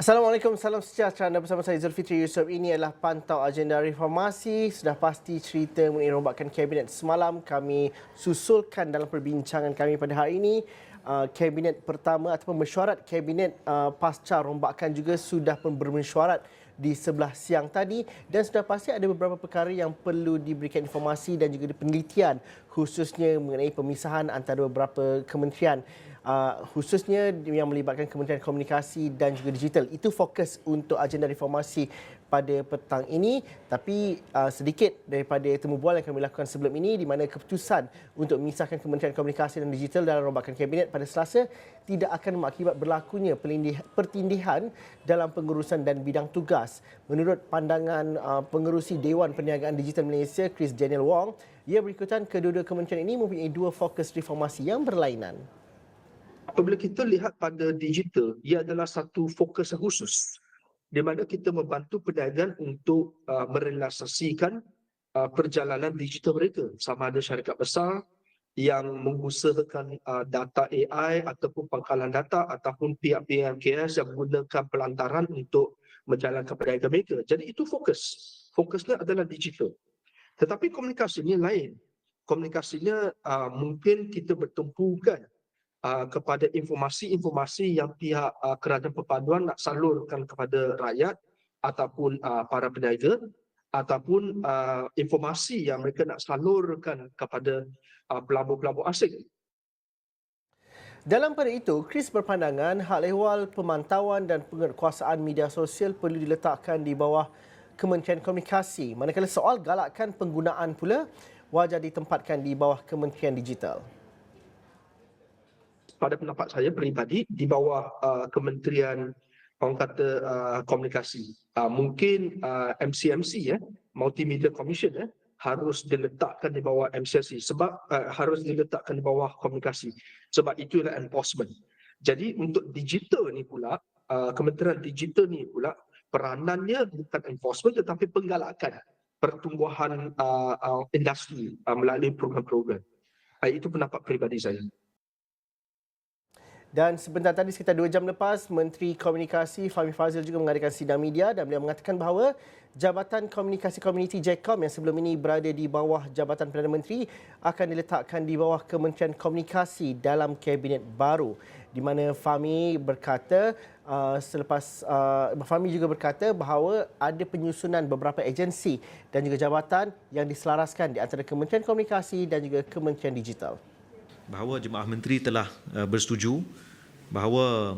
Assalamualaikum, salam sejahtera. Anda bersama saya Zulfitri Yusof. Ini adalah pantau agenda reformasi. Sudah pasti cerita mengenai rombakan kabinet semalam kami susulkan dalam perbincangan kami pada hari ini. Kabinet pertama ataupun mesyuarat kabinet pasca rombakan juga sudah pun bermesyuarat di sebelah siang tadi, dan sudah pasti ada beberapa perkara yang perlu diberikan informasi dan juga penelitian, khususnya mengenai pemisahan antara beberapa kementerian. Khususnya yang melibatkan Kementerian Komunikasi dan juga Digital. Itu fokus untuk agenda reformasi pada petang ini, tapi sedikit daripada temu bual yang kami lakukan sebelum ini, di mana keputusan untuk memisahkan Kementerian Komunikasi dan Digital dalam rombakan kabinet pada Selasa tidak akan mengakibat berlakunya pertindihan dalam pengurusan dan bidang tugas. Menurut pandangan pengerusi Dewan Perniagaan Digital Malaysia, Chris Daniel Wong, ia berikutan kedua-dua kementerian ini mempunyai dua fokus reformasi yang berlainan. Apabila kita lihat pada digital, ia adalah satu fokus yang khusus di mana kita membantu pedagang untuk merealisasikan perjalanan digital mereka, sama ada syarikat besar yang mengusahakan data AI ataupun pangkalan data ataupun pihak-pihak MKS yang menggunakan pelantaran untuk menjalankan perdagangan mereka. Jadi itu fokusnya adalah digital. Tetapi komunikasinya lain. Komunikasinya mungkin kita bertumpukan kepada informasi-informasi yang pihak kerajaan perpaduan nak salurkan kepada rakyat ataupun para peniaga, ataupun informasi yang mereka nak salurkan kepada pelabur-pelabur asing. Dalam pada itu, Chris berpandangan hal ehwal pemantauan dan penguatkuasaan media sosial perlu diletakkan di bawah Kementerian Komunikasi, manakala soal galakkan penggunaan pula wajar ditempatkan di bawah Kementerian Digital. Pada pendapat saya peribadi, di bawah Kementerian orang kata komunikasi. Mungkin MCMC Multimedia Commission harus diletakkan di bawah MCMC sebab harus diletakkan di bawah komunikasi. Sebab itulah enforcement. Jadi untuk digital ni pula, Kementerian Digital ni pula peranannya bukan enforcement tetapi penggalakan pertumbuhan industri melalui program-program. Itu pendapat peribadi saya. Dan sebentar tadi, sekitar 2 jam lepas, Menteri Komunikasi Fahmi Fadzil juga mengadakan sidang media dan beliau mengatakan bahawa Jabatan Komunikasi Komuniti JKOM yang sebelum ini berada di bawah Jabatan Perdana Menteri akan diletakkan di bawah Kementerian Komunikasi dalam kabinet baru. Di mana Fahmi berkata, Fahmi juga berkata bahawa ada penyusunan beberapa agensi dan juga jabatan yang diselaraskan di antara Kementerian Komunikasi dan juga Kementerian Digital. Bahawa Jemaah Menteri telah bersetuju bahawa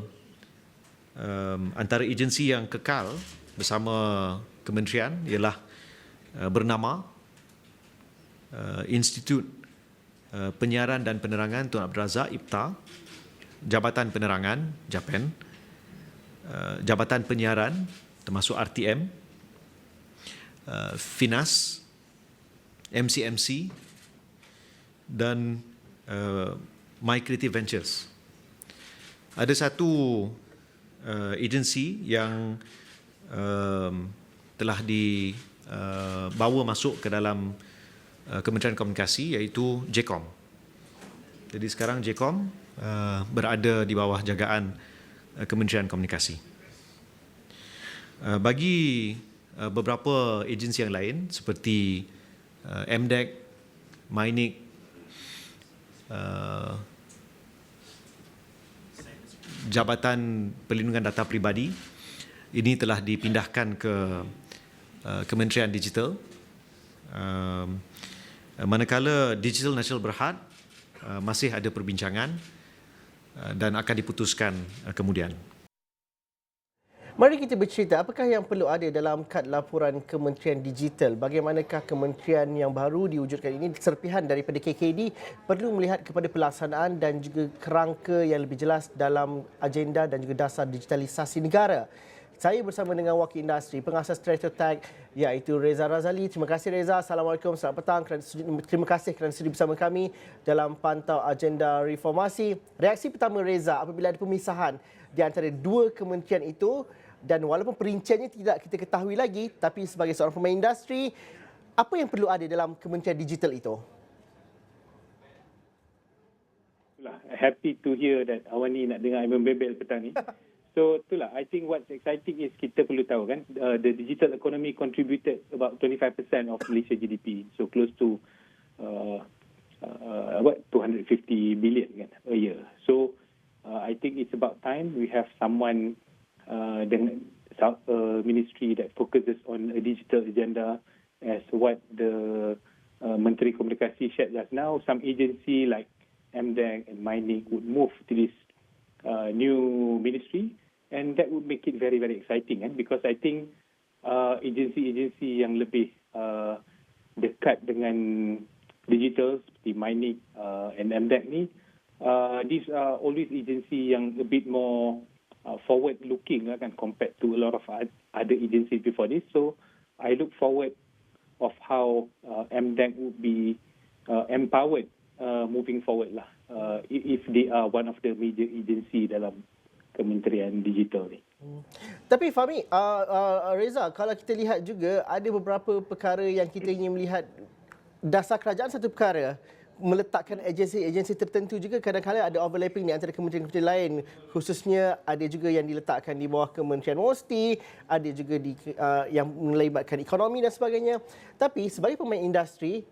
antara agensi yang kekal bersama kementerian ialah bernama Institut Penyiaran dan Penerangan Tun Abdul Razak IPTA, Jabatan Penerangan JAPEN, Jabatan Penyiaran termasuk RTM, FINAS, MCMC dan My Creative Ventures. Ada satu agensi yang telah dibawa masuk ke dalam Kementerian Komunikasi, iaitu JKOM. Jadi sekarang JKOM berada di bawah jagaan Kementerian Komunikasi. Bagi beberapa agensi yang lain seperti MDEC, MINIC, Jabatan Perlindungan Data Pribadi, ini telah dipindahkan ke Kementerian Digital. Manakala Digital Nasional Berhad masih ada perbincangan dan akan diputuskan kemudian. Mari kita bercerita apakah yang perlu ada dalam kad laporan Kementerian Digital. Bagaimanakah kementerian yang baru diwujudkan ini, serpihan daripada KKD, perlu melihat kepada pelaksanaan dan juga kerangka yang lebih jelas dalam agenda dan juga dasar digitalisasi negara. Saya bersama dengan wakil industri, pengasas Stratotech, iaitu Reza Razali. Terima kasih Reza. Assalamualaikum, selamat petang. Terima kasih kerana sudi bersama kami dalam pantau agenda reformasi. Reaksi pertama Reza apabila ada pemisahan di antara dua kementerian itu, dan walaupun perinciannya tidak kita ketahui lagi, tapi sebagai seorang pemain industri, apa yang perlu ada dalam Kementerian Digital itu? Happy to hear that Awani nak dengar I membebel petang ni. So itulah, I think what's exciting is kita perlu tahu kan, the digital economy contributed about 25% of Malaysia GDP, so close to 250 billion kan, a year. So I think it's about time we have someone dengan ministry that focuses on a digital agenda, as what the Menteri Komunikasi shared just now. Some agency like MDEC and Mining would move to this new ministry, and that would make it very, very exciting, because I think agensi-agensi yang lebih dekat dengan digital seperti Mining and MDEC ni, these are always agency yang a bit more forward-looking kan, compared to a lot of other agencies before this. So I look forward of how MDEC would be empowered moving forward lah, if they are one of the major agency dalam Kementerian Digital ni. Tapi Fahmi, Reza, kalau kita lihat juga ada beberapa perkara yang kita ingin melihat dasar kerajaan satu perkara, meletakkan agensi-agensi tertentu juga kadang-kadang ada overlapping di antara kementerian-kementerian lain, khususnya ada juga yang diletakkan di bawah Kementerian Mesti, ada juga yang melibatkan ekonomi dan sebagainya. Tapi sebagai pemain industri,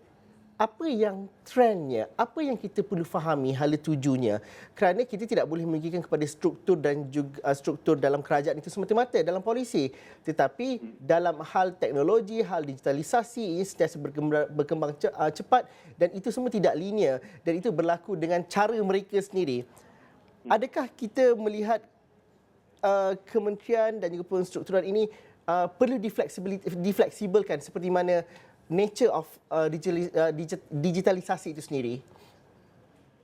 apa yang trendnya, apa yang kita perlu fahami hala tujunya, kerana kita tidak boleh meninggikan kepada struktur dan juga struktur dalam kerajaan itu semata-mata dalam polisi, tetapi dalam hal teknologi, hal digitalisasi ini sentiasa berkembang cepat dan itu semua tidak linear dan itu berlaku dengan cara mereka sendiri. Adakah kita melihat kementerian dan juga penstrukturan ini perlu difleksibelkan seperti mana nature of digitalisasi itu sendiri?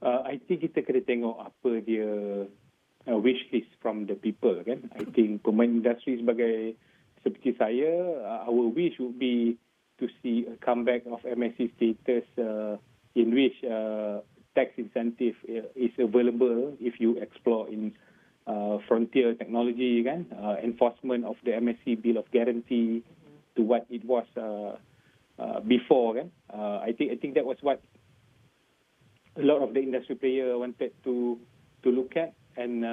I think kita kena tengok apa dia wish list from the people kan. I think pemain industri sebagai seperti saya, our wish would be to see a comeback of MSC status in which tax incentive is available if you explore in frontier technology kan, enforcement of the MSC Bill of Guarantee to what it was before kan. I think that was what a lot of the industry player wanted to look at, and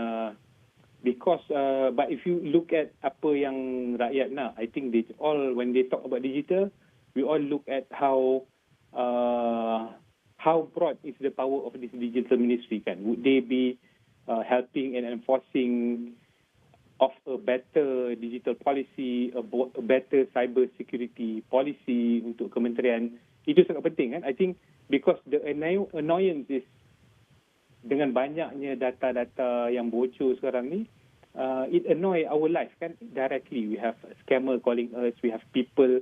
because but if you look at apa yang rakyat nak, I think they all, when they talk about digital, we all look at how broad is the power of this digital ministry kan. Would they be helping and enforcing of a better digital policy, a better cyber security policy untuk kementerian? Itu sangat penting kan. I think because the annoyance is dengan banyaknya data-data yang bocor sekarang ni, it annoy our life kan directly. We have a scammer calling us, we have people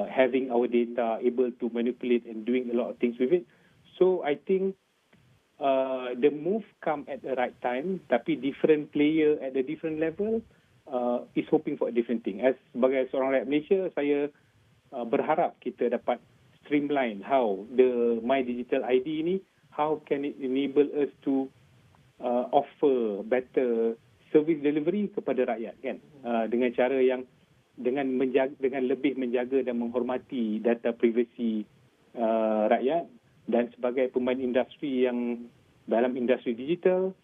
having our data, able to manipulate and doing a lot of things with it. So I think the move come at the right time, tapi different player at a different level is hoping for a different thing. As sebagai seorang rakyat Malaysia, saya berharap kita dapat streamline how the My Digital ID ni, how can it enable us to offer better service delivery kepada rakyat kan, dengan cara yang dengan lebih menjaga dan menghormati data privasi rakyat. Dan sebagai pemain industri yang dalam industri digital,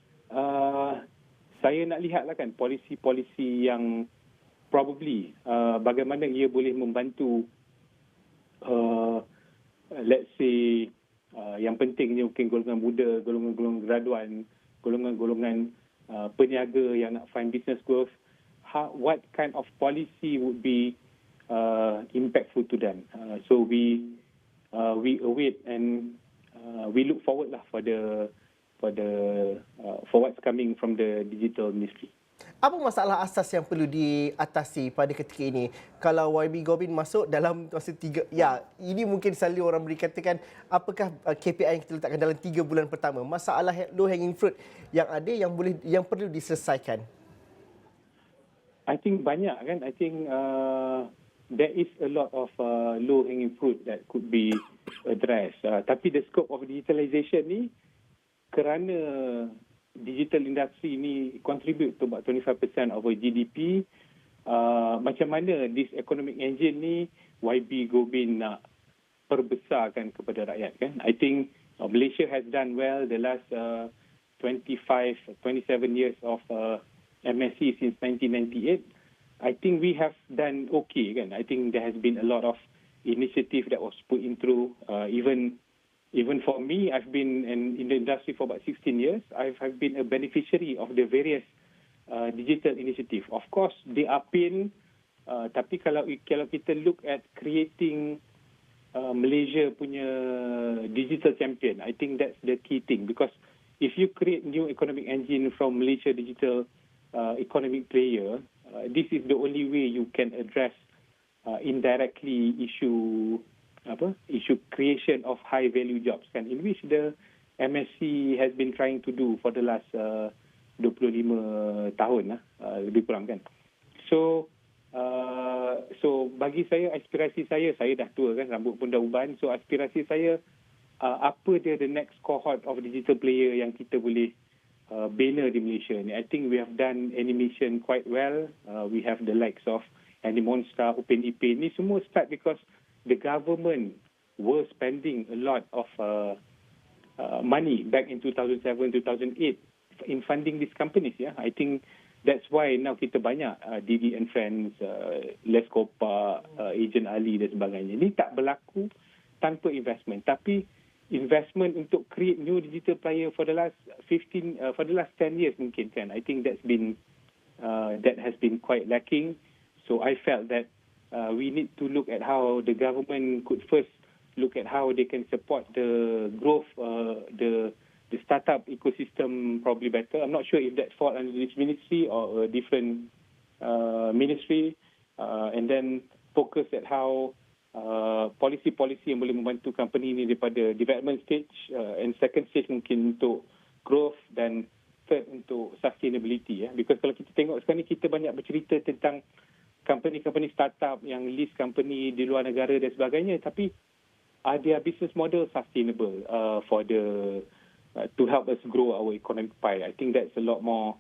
saya nak lihatlah kan polisi-polisi yang probably bagaimana ia boleh membantu, let's say yang pentingnya mungkin golongan muda, golongan-golongan graduan, golongan-golongan peniaga yang nak find business growth. What kind of policy would be impactful to them? So we await and we look forward lah for what's coming from the digital ministry. Apa masalah asas yang perlu diatasi pada ketika ini? Kalau YB Gobin masuk dalam masa 3, ya, ini mungkin selalu orang berkatakan apakah KPI yang kita letakkan dalam 3 bulan pertama? Masalah low hanging fruit yang ada yang perlu diselesaikan. I think banyak kan. I think there is a lot of low hanging fruit that could be addressed. Tapi the scope of digitalization ni, kerana digital industry ni contribute to about 25% of our GDP, macam mana this economic engine ni YB Gobin nak perbesarkan kepada rakyat kan. I think Malaysia has done well the last 27 years of MSc since 1998, I think we have done okay. Kan? I think there has been a lot of initiative that was put in through. Even for me, I've been in the industry for about 16 years. I've been a beneficiary of the various digital initiative. Of course, they are pain. Tapi kalau kita look at creating Malaysia punya digital champion, I think that's the key thing. Because if you create new economic engine from Malaysia digital economic player, this is the only way you can address indirectly issue creation of high value jobs, kan, in which the MSc has been trying to do for the last 25 tahun lebih kurang, kan. So bagi saya, aspirasi saya dah tua, kan, rambut pun dah uban. So aspirasi saya, apa dia the next cohort of digital player yang kita boleh bina di Malaysia ni. I think we have done animation quite well. We have the likes of Animonstar, OpenEP. Ni semua start because the government were spending a lot of money back in 2007, 2008 in funding these companies. Yeah, I think that's why now kita banyak Didi and Friends, Les Copa, Agent Ali dan sebagainya. Ini tak berlaku tanpa investment. Tapi investment untuk create new digital player for the last 10 years mungkin, kan. I think that has been quite lacking. So I felt that we need to look at how the government could first look at how they can support the growth, the startup ecosystem probably better. I'm not sure if that falls under this ministry or a different ministry. And then focus at how policy yang boleh membantu company ini daripada development stage, and second stage mungkin untuk growth, dan third untuk sustainability. Because kalau kita tengok sekarang ni, kita banyak bercerita tentang company startup yang list company di luar negara dan sebagainya, tapi their business model sustainable for the to help us grow our economic pie. I think that's a lot more.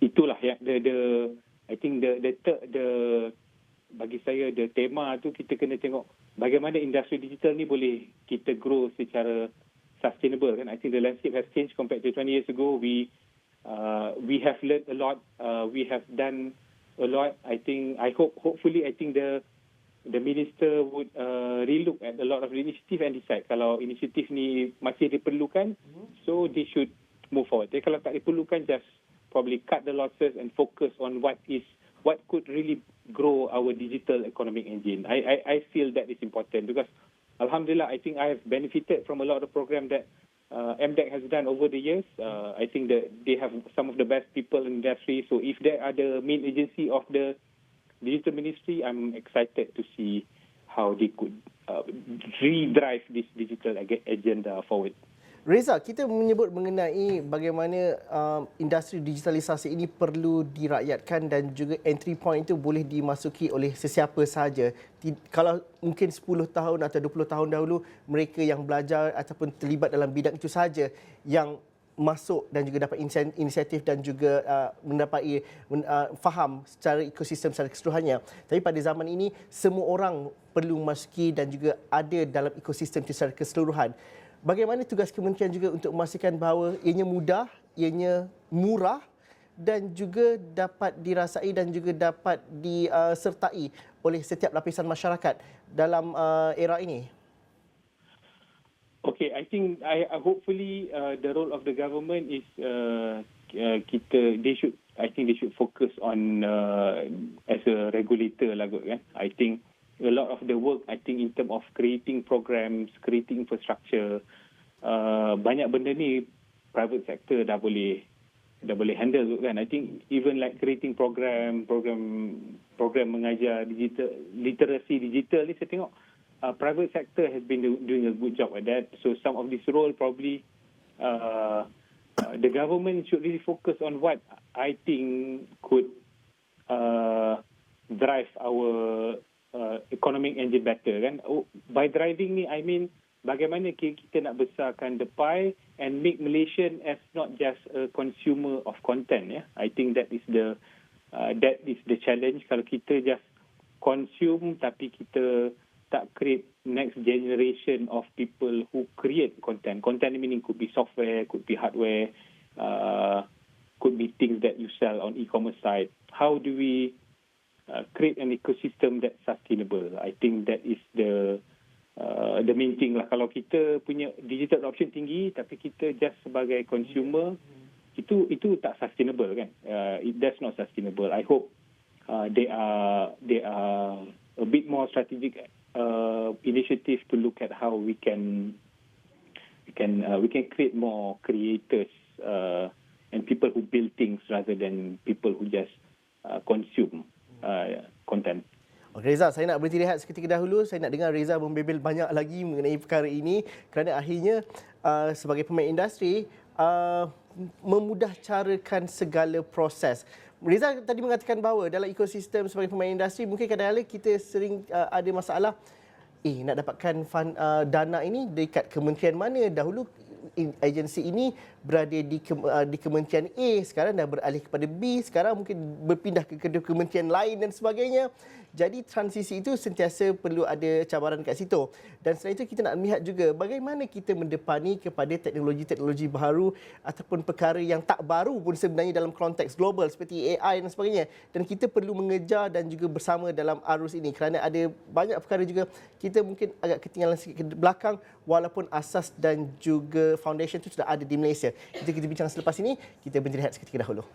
Itulah ya, I think the bagi saya the tema tu, kita kena tengok bagaimana industri digital ni boleh kita grow secara sustainable, kan. I think the landscape has changed compared to 20 years ago. We have learned a lot. We have done a lot. I think the minister would relook at a lot of initiative and decide kalau inisiatif ni masih diperlukan, so they should move forward. Jadi kalau tak diperlukan, just probably cut the losses and focus on what could really grow our digital economic engine. I feel that is important because Alhamdulillah, I think I have benefited from a lot of program that MDEC has done over the years. I think that they have some of the best people in the industry. So if they are the main agency of the digital ministry, I'm excited to see how they could redrive this digital agenda forward. Reza, kita menyebut mengenai bagaimana industri digitalisasi ini perlu dirakyatkan dan juga entry point itu boleh dimasuki oleh sesiapa sahaja. Kalau mungkin 10 tahun atau 20 tahun dahulu, mereka yang belajar ataupun terlibat dalam bidang itu sahaja yang masuk dan juga dapat inisiatif dan juga mendapat faham secara ekosistem secara keseluruhannya. Tapi pada zaman ini, semua orang perlu memasuki dan juga ada dalam ekosistem itu secara keseluruhan. Bagaimana tugas kementerian juga untuk memastikan bahawa ianya mudah, ianya murah dan juga dapat dirasai dan juga dapat disertai oleh setiap lapisan masyarakat dalam era ini? Okay, I think hopefully the role of the government is they should focus on as a regulator lah, kan. I think a lot of the work, I think in terms of creating programs, creating infrastructure, banyak benda ni private sector dah boleh handle, kan. I think even like creating program mengajar literasi digital ni, saya tengok private sector has been doing a good job at that. So some of this role probably the government should really focus on what I think could drive our economic engine better, kan. By driving ni, I mean bagaimana kita nak besarkan the pie and make Malaysian as not just a consumer of content. Yeah, I think that is the challenge. Kalau kita just consume tapi kita tak create next generation of people who create content. Content meaning could be software, could be hardware. could be things that you sell on e-commerce site. How do we create an ecosystem that's sustainable? I think that is the main thing lah. Kalau kita punya digital adoption tinggi tapi kita just sebagai consumer, itu tak sustainable kan. That's not sustainable. I hope they are a bit more strategic initiative to look at how we can create more creators and people who build things rather than people who just consume content. Okay, Reza, saya nak berhenti rehat seketika dahulu. Saya nak dengar Reza membebel banyak lagi mengenai perkara ini kerana akhirnya sebagai pemain industri memudahcarakan segala proses. Reza tadi mengatakan bahawa dalam ekosistem sebagai pemain industri mungkin kadang-kadang kita sering ada masalah nak dapatkan dana ini dekat kementerian mana. Dahulu agensi ini berada di kementerian A, sekarang dah beralih kepada B, sekarang mungkin berpindah ke kementerian lain dan sebagainya. Jadi transisi itu sentiasa perlu ada cabaran kat situ. Dan selain itu kita nak melihat juga bagaimana kita mendepani kepada teknologi-teknologi baru ataupun perkara yang tak baru pun sebenarnya dalam konteks global seperti AI dan sebagainya. Dan kita perlu mengejar dan juga bersama dalam arus ini kerana ada banyak perkara juga kita mungkin agak ketinggalan sikit ke belakang walaupun asas dan juga foundation itu sudah ada di Malaysia. Kita bincang selepas ini, kita berhenti rehat seketika dahulu.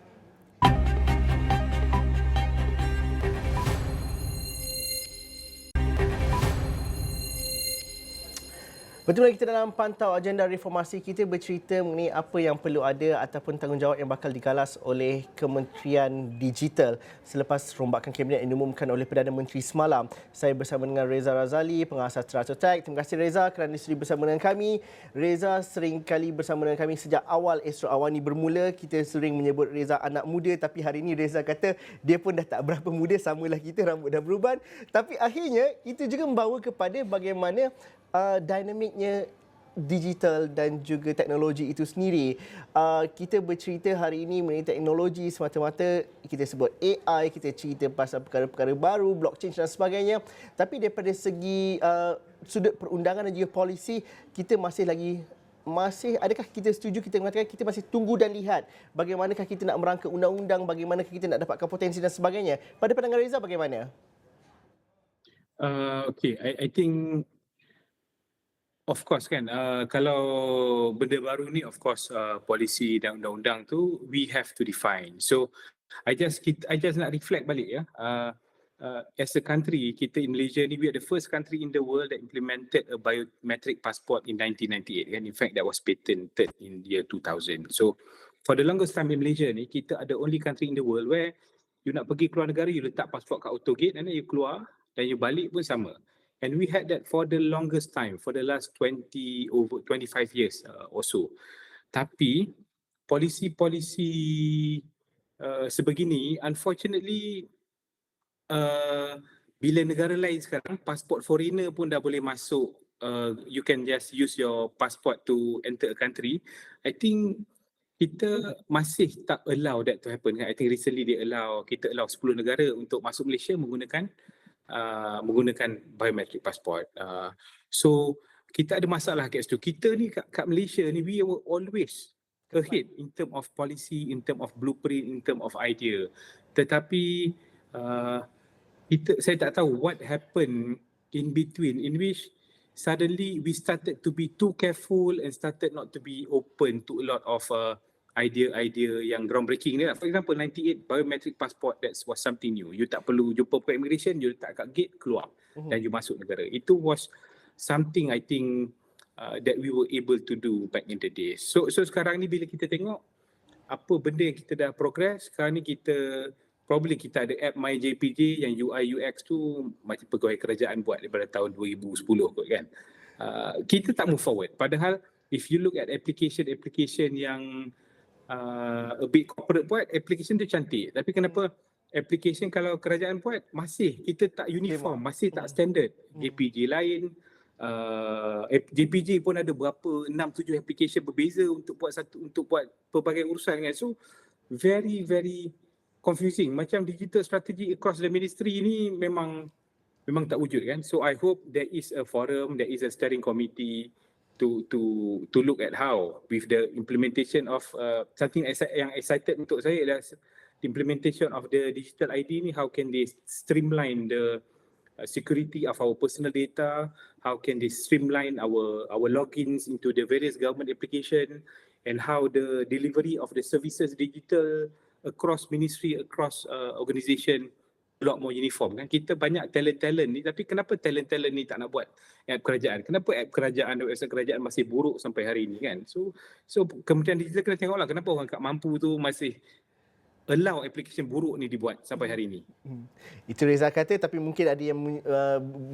Betul lagi kita dalam pantau agenda reformasi, kita bercerita mengenai apa yang perlu ada ataupun tanggungjawab yang bakal digalas oleh Kementerian Digital selepas rombakan kabinet yang diumumkan oleh Perdana Menteri semalam. Saya bersama dengan Reza Razali, pengasas Stratetek. Terima kasih Reza kerana sudi bersama dengan kami. Reza sering kali bersama dengan kami sejak awal Astro Awani bermula. Kita sering menyebut Reza anak muda tapi hari ini Reza kata dia pun dah tak berapa muda, samalah kita, rambut dah beruban. Tapi akhirnya itu juga membawa kepada bagaimana dinamiknya digital dan juga teknologi itu sendiri. Kita bercerita hari ini mengenai teknologi semata-mata, kita sebut AI, kita cerita pasal perkara-perkara baru, blockchain dan sebagainya. Tapi daripada segi sudut perundangan dan juga polisi, kita masih adakah kita setuju, kita mengatakan kita masih tunggu dan lihat bagaimanakah kita nak merangka undang-undang, bagaimanakah kita nak dapatkan potensi dan sebagainya. Pada pandangan Reza bagaimana? I think of course kan, kalau benda baru ni of course polisi dan undang-undang tu we have to define. So I just nak reflect balik ya. As a country, kita in Malaysia ni we are the first country in the world that implemented a biometric passport in 1998 kan. In fact that was patented in year 2000. So for the longest time in Malaysia ni kita are the only country in the world where you nak pergi keluar negara, you letak pasport kat autogate and then you keluar dan you balik pun sama. And we had that for the longest time, for the last 25 years or so. Tapi polisi-polisi sebegini, unfortunately, bila negara lain sekarang, pasport foreigner pun dah boleh masuk. You can just use your passport to enter a country. I think kita masih tak allow that to happen. I think recently kita allow 10 negara untuk masuk Malaysia menggunakan biometric passport. So kita ada masalah kat situ. Kita ni kat Malaysia ni we were always ahead in term of policy, in term of blueprint, in term of idea. Tetapi saya tak tahu what happened in between in which suddenly we started to be too careful and started not to be open to a lot of idea yang groundbreaking ni lah. For example, 98 biometric passport, that was something new. You tak perlu jumpa pihak immigration, you letak kat gate, keluar dan you masuk negara. Itu was something I think that we were able to do back in the days. So sekarang ni bila kita tengok apa benda yang kita dah progress, sekarang ni kita ada app MyJPJ yang UI UX tu macam pegawai kerajaan buat daripada tahun 2010 kot kan. Kita tak move forward. Padahal if you look at application yang a bit corporate buat, application tu cantik. Tapi kenapa application kalau kerajaan buat masih kita tak uniform, masih tak standard. JPJ lain, JPJ pun ada berapa 6-7 application berbeza untuk buat pelbagai urusan kan. So very very confusing. Macam digital strategy across the ministry ni memang tak wujud kan. So I hope there is a forum, there is a steering committee to look at how with the implementation of something yang excited untuk saya adalah the implementation of the digital ID ni, how can they streamline the security of our personal data, how can they streamline our logins into the various government application, and how the delivery of the services digital across ministry, across organisation a lot more uniform kan. Kita banyak talent ni, tapi kenapa talent ni tak nak buat app kerajaan? Kenapa app kerajaan dan website kerajaan masih buruk sampai hari ni kan? So Kementerian Digital kena tengoklah kenapa orang tak mampu tu masih allow application buruk ni dibuat sampai hari ini. Itu Reza kata, tapi mungkin ada yang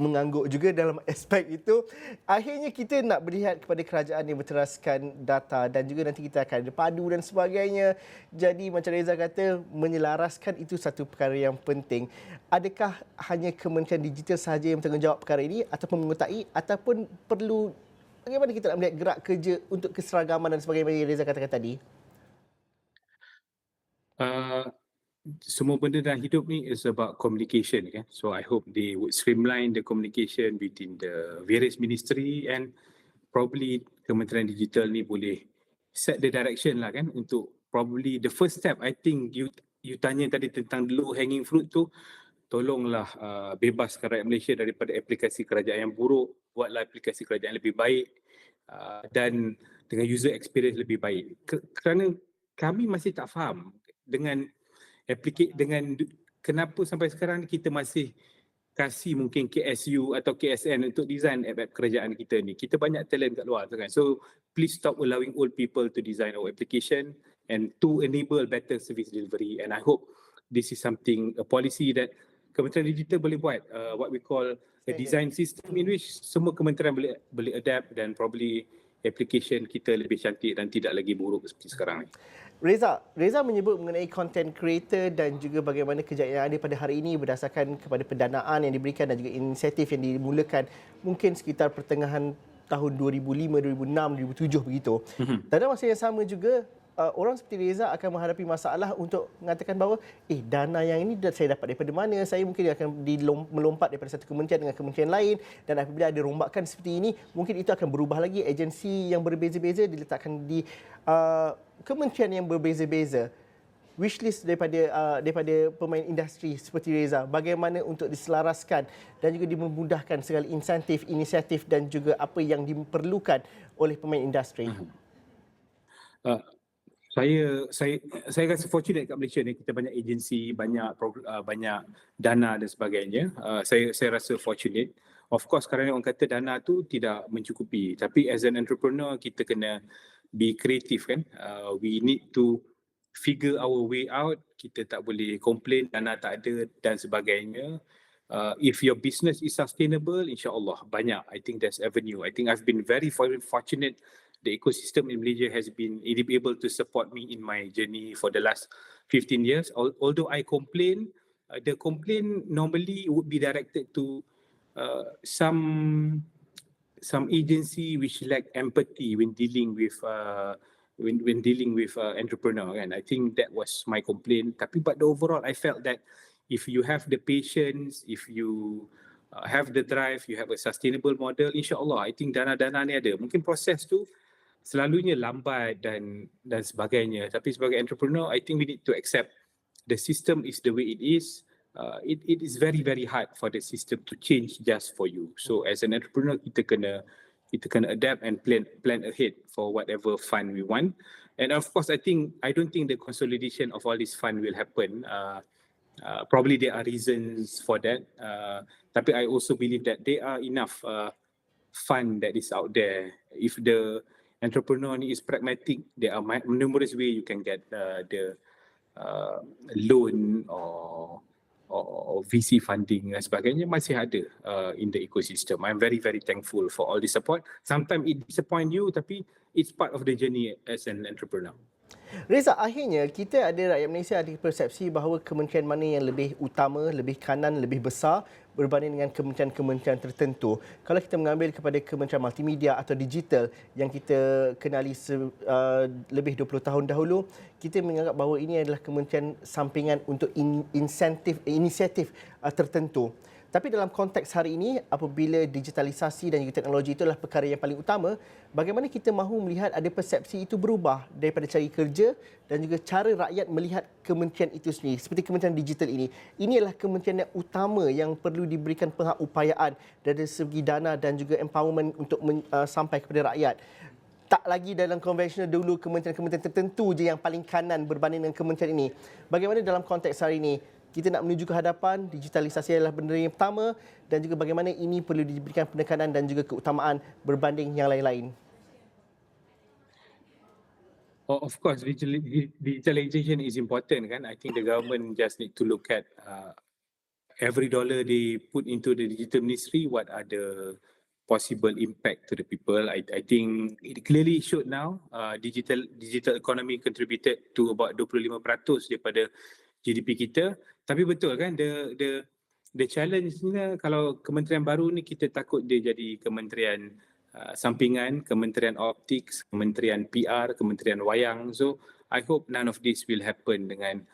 mengangguk juga dalam aspek itu. Akhirnya kita nak berlihat kepada kerajaan yang berteraskan data dan juga nanti kita akan ada padu dan sebagainya. Jadi macam Reza kata, menyelaraskan itu satu perkara yang penting. Adakah hanya Kementerian Digital sahaja yang bertanggungjawab perkara ini ataupun mengotai, ataupun perlu, bagaimana kita nak melihat gerak kerja untuk keseragaman dan sebagainya yang Reza katakan tadi? Semua benda dalam hidup ni is about communication kan. So I hope they would streamline the communication between the various ministry, and probably Kementerian Digital ni boleh set the direction lah kan, untuk probably the first step. I think you tanya tadi tentang low hanging fruit tu, tolonglah bebaskan rakyat Malaysia daripada aplikasi kerajaan yang buruk, buatlah aplikasi kerajaan yang lebih baik dan dengan user experience lebih baik. Kerana kami masih tak faham dengan kenapa sampai sekarang kita masih kasih mungkin KSU atau KSN untuk design app kerajaan kita ni. Kita banyak talent kat luar tu kan. So please stop allowing old people to design our application and to enable better service delivery. And I hope this is something, a policy that Kementerian Digital boleh buat, what we call a design system in which semua kementerian boleh adapt dan probably application kita lebih cantik dan tidak lagi buruk seperti sekarang ni. Reza menyebut mengenai content creator dan juga bagaimana kejayaan yang ada pada hari ini berdasarkan kepada pendanaan yang diberikan dan juga inisiatif yang dimulakan mungkin sekitar pertengahan tahun 2005, 2006, 2007 begitu. Dan dalam masa yang sama juga orang seperti Reza akan menghadapi masalah untuk mengatakan bahawa dana yang ini saya dapat daripada mana, saya mungkin akan melompat daripada satu kementerian dengan kementerian lain, dan apabila ada rombakan seperti ini mungkin itu akan berubah lagi, agensi yang berbeza-beza diletakkan di kementerian yang berbeza-beza. Wishlist daripada pemain industri seperti Reza, bagaimana untuk diselaraskan dan juga dimudahkan segala insentif, inisiatif dan juga apa yang diperlukan oleh pemain industri. Saya rasa fortunate kat Malaysia ni, kita banyak agensi, banyak dana dan sebagainya. Saya rasa fortunate. Of course kadang-kadang orang kata dana tu tidak mencukupi, tapi as an entrepreneur kita kena be creative kan. We need to figure our way out. Kita tak boleh complain dana tak ada dan sebagainya. If your business is sustainable, insya-Allah banyak. I think there's avenue. I think I've been very fortunate. The ecosystem in Malaysia has been able to support me in my journey for the last 15 years. Although I complain, the complaint normally would be directed to some agency which lack empathy when dealing with entrepreneur. And I think that was my complaint. But overall, I felt that if you have the patience, if you have the drive, you have a sustainable model, insyaAllah, I think dana-dana ni ada. Mungkin proses tu selalunya lambat dan sebagainya. Tapi sebagai entrepreneur, I think we need to accept the system is the way it is. It is very, very hard for the system to change just for you. So as an entrepreneur, kita kena adapt and plan ahead for whatever fund we want. And of course, I don't think the consolidation of all this fund will happen. Probably there are reasons for that. Tapi I also believe that there are enough fund that is out there. If the entrepreneur is pragmatic, there are numerous ways you can get the loan or VC funding dan sebagainya, masih ada in the ecosystem. I'm very, very thankful for all the support. Sometimes it disappoint you, tapi it's part of the journey as an entrepreneur. Reza, akhirnya kita ada rakyat Malaysia ada persepsi bahawa kementerian mana yang lebih utama, lebih kanan, lebih besar berbanding dengan kementerian-kementerian tertentu. Kalau kita mengambil kepada Kementerian Multimedia atau Digital yang kita kenali lebih 20 tahun dahulu, kita menganggap bahawa ini adalah kementerian sampingan untuk inisiatif tertentu. Tapi dalam konteks hari ini, apabila digitalisasi dan juga teknologi itu adalah perkara yang paling utama, bagaimana kita mahu melihat ada persepsi itu berubah daripada cari kerja dan juga cara rakyat melihat kementerian itu sendiri. Seperti Kementerian Digital ini. Ini adalah kementerian yang utama yang perlu diberikan pengupayaan dari segi dana dan juga empowerment untuk sampai kepada rakyat. Tak lagi dalam konvensional dulu kementerian-kementerian tertentu je yang paling kanan berbanding dengan kementerian ini. Bagaimana dalam konteks hari ini kita nak menuju ke hadapan, digitalisasi adalah benda yang pertama dan juga bagaimana ini perlu diberikan penekanan dan juga keutamaan berbanding yang lain-lain. Of course, digitalization is important kan. I think the government just need to look at every dollar they put into the digital ministry, what are the possible impact to the people. I think it clearly showed now digital economy contributed to about 25% daripada GDP kita. Tapi betul kan, the challenge ni kalau kementerian baru ni kita takut dia jadi kementerian sampingan, kementerian optics, kementerian PR, kementerian wayang. So I hope none of this will happen dengan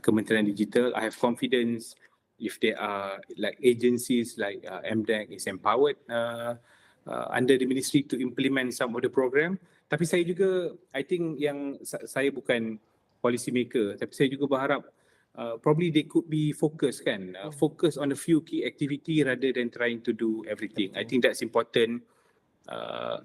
kementerian digital. I have confidence if there are like agencies like MDEC is empowered under the ministry to implement some of the program. Tapi saya juga, I think yang saya bukan policy maker, tapi saya juga berharap probably they could be focused kan, focus on a few key activity rather than trying to do everything. I think that's important,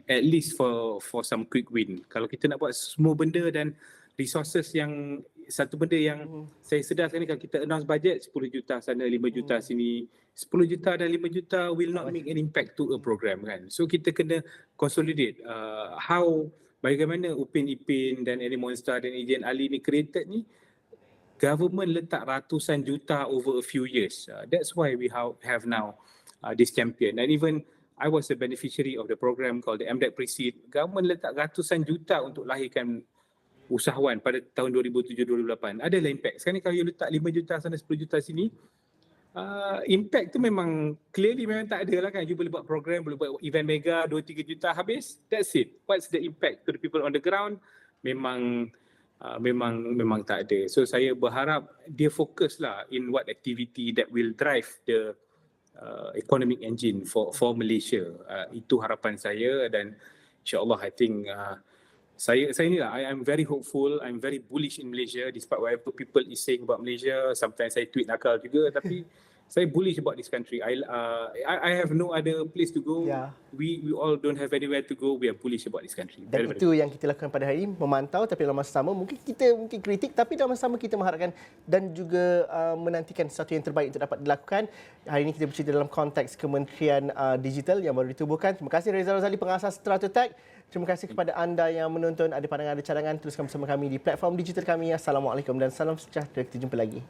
at least for some quick win. Kalau kita nak buat semua benda dan resources yang satu benda yang saya sedar sekarang ni, kalau kita announce budget 10 juta sana, 5 juta sini, 10 juta dan 5 juta will not make an impact to a program kan. So kita kena consolidate bagaimana Upin Ipin dan Eddie Monster dan Ejen Ali ni created ni, government letak ratusan juta over a few years. That's why we have now this champion. And even I was a beneficiary of the program called the MDEC Pre-Seed. Government letak ratusan juta untuk lahirkan usahawan pada tahun 2007-2008. Adalah impact. Sekarang ni kalau you letak 5 juta sana, 10 juta sini, impact tu memang clearly memang tak ada lah kan. You boleh buat program, boleh buat event mega 2-3 juta habis, that's it. What's the impact to the people on the ground? Memang tak ada. So saya berharap dia fokus lah in what activity that will drive the economic engine for Malaysia. Itu harapan saya dan insyaAllah I think saya ni lah, I am very hopeful, I'm very bullish in Malaysia despite whatever people is saying about Malaysia. Sometimes saya tweet nakal juga, tapi saya bullish about this country. I have no other place to go. Yeah. We all don't have anywhere to go. We are bullish about this country. Dan itu yang kita lakukan pada hari ini, memantau, tapi dalam masa sama mungkin kita kritik, tapi dalam masa sama kita mengharapkan dan juga menantikan sesuatu yang terbaik untuk dapat dilakukan. Hari ini kita bercerita dalam konteks Kementerian Digital yang baru ditubuhkan. Terima kasih Reza Razali, pengasas Stratotech. Terima kasih kepada anda yang menonton. Ada pandangan, ada cadangan, teruskan bersama kami di platform digital kami. Assalamualaikum dan salam sejahtera. Kita jumpa lagi.